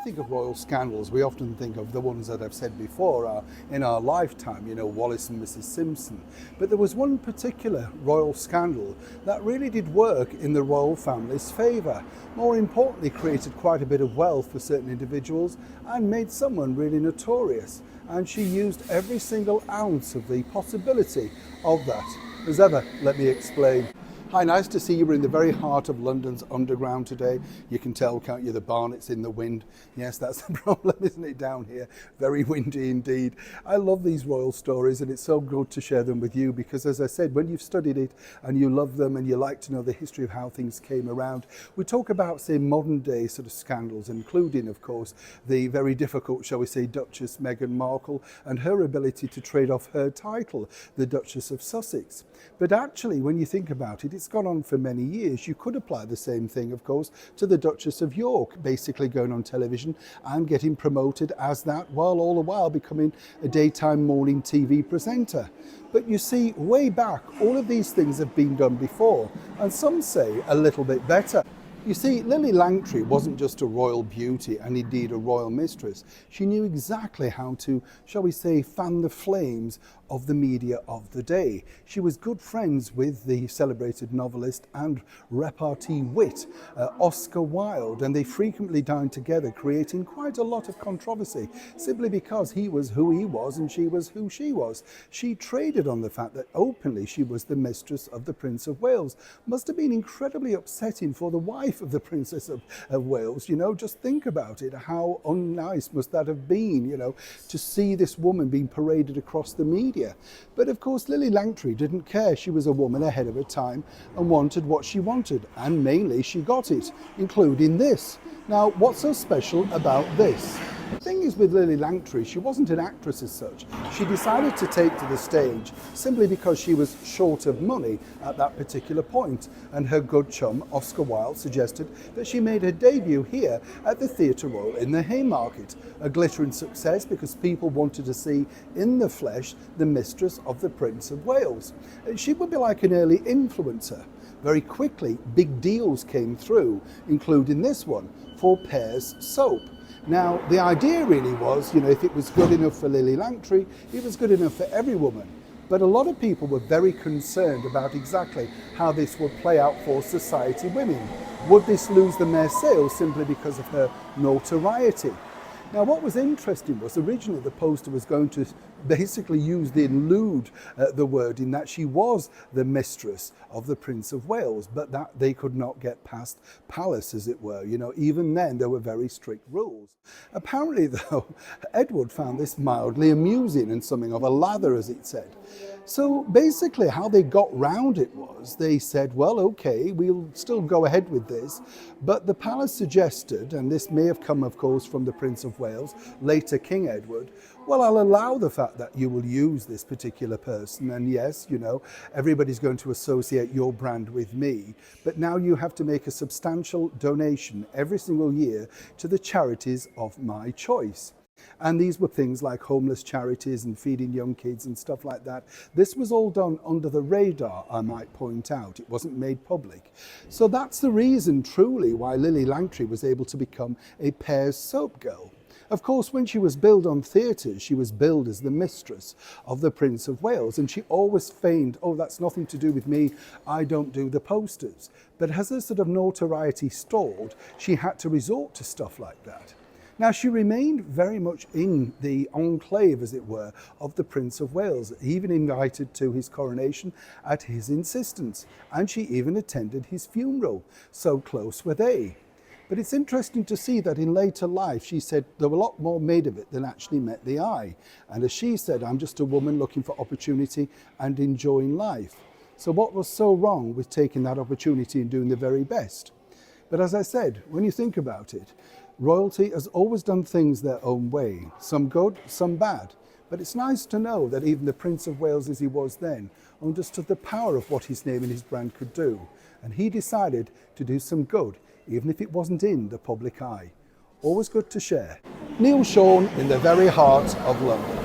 think of royal scandals, we often think of the ones that I've said before in our lifetime, you know, Wallace and Mrs. Simpson. But there was one particular royal scandal that really did work in the royal family's favour. More importantly, created quite a bit of wealth for certain individuals and made someone really notorious. And she used every single ounce of the possibility of that. As ever, let me explain. Hi, nice to see you. We're in the very heart of London's underground today. You can tell, can't you, the barnet's in the wind. Yes, that's the problem, isn't it, down here? Very windy indeed. I love these royal stories and it's so good to share them with you because, as I said, when you've studied it and you love them and you like to know the history of how things came around, we talk about, say, modern day sort of scandals, including, of course, the very difficult, shall we say, Duchess Meghan Markle and her ability to trade off her title, the Duchess of Sussex. But actually, when you think about it, it's gone on for many years. You could apply the same thing, of course, to the Duchess of York, basically going on television and getting promoted as that, while all the while becoming a daytime morning TV presenter. But you see, way back, all of these things have been done before, and some say a little bit better. You see, Lillie Langtry wasn't just a royal beauty and indeed a royal mistress. She knew exactly how to, shall we say, fan the flames of the media of the day. She was good friends with the celebrated novelist and repartee wit, Oscar Wilde, and they frequently dined together, creating quite a lot of controversy, simply because he was who he was and she was who she was. She traded on the fact that openly she was the mistress of the Prince of Wales. Must have been incredibly upsetting for the wife of the Princess of Wales, you know, just think about it, how unnice must that have been, you know, to see this woman being paraded across the media. But of course Lillie Langtry didn't care. She was a woman ahead of her time and wanted what she wanted, and mainly she got it, including this. Now, what's so special about this? The thing is with Lillie Langtry, she wasn't an actress as such. She decided to take to the stage simply because she was short of money at that particular point, and her good chum, Oscar Wilde, suggested that she made her debut here at the Theatre Royal in the Haymarket, a glittering success because people wanted to see in the flesh the mistress of the Prince of Wales. She would be like an early influencer. Very quickly, big deals came through, including this one for Pears soap. Now, the idea really was, you know, if it was good enough for Lillie Langtry, it was good enough for every woman. But a lot of people were very concerned about exactly how this would play out for society women. Would this lose them their sales simply because of her notoriety? Now, what was interesting was originally the poster was going to basically use the allude the word in that she was the mistress of the Prince of Wales, but that they could not get past palace, as it were. You know, even then there were very strict rules. Apparently, though, Edward found this mildly amusing and something of a lather, as it said. So basically how they got round it was they said, well, okay, we'll still go ahead with this, but the palace suggested, and this may have come, of course, from the Prince of Wales, later King Edward, well, I'll allow the fact that you will use this particular person, and yes, you know, everybody's going to associate your brand with me, but now you have to make a substantial donation every single year to the charities of my choice. And these were things like homeless charities and feeding young kids and stuff like that. This was all done under the radar, I might point out. It wasn't made public. So that's the reason, truly, why Lillie Langtry was able to become a Pears soap girl. Of course, when she was billed on theatres, she was billed as the mistress of the Prince of Wales, and she always feigned, oh, that's nothing to do with me, I don't do the posters. But as her sort of notoriety stalled, she had to resort to stuff like that. Now, she remained very much in the enclave, as it were, of the Prince of Wales, even invited to his coronation at his insistence, and she even attended his funeral. So close were they. But it's interesting to see that in later life, she said there were a lot more made of it than actually met the eye. And as she said, I'm just a woman looking for opportunity and enjoying life. So what was so wrong with taking that opportunity and doing the very best? But as I said, when you think about it, royalty has always done things their own way, some good, some bad. But it's nice to know that even the Prince of Wales, as he was then, understood the power of what his name and his brand could do. And he decided to do some good, even if it wasn't in the public eye. Always good to share. Neil Sean in the very heart of London.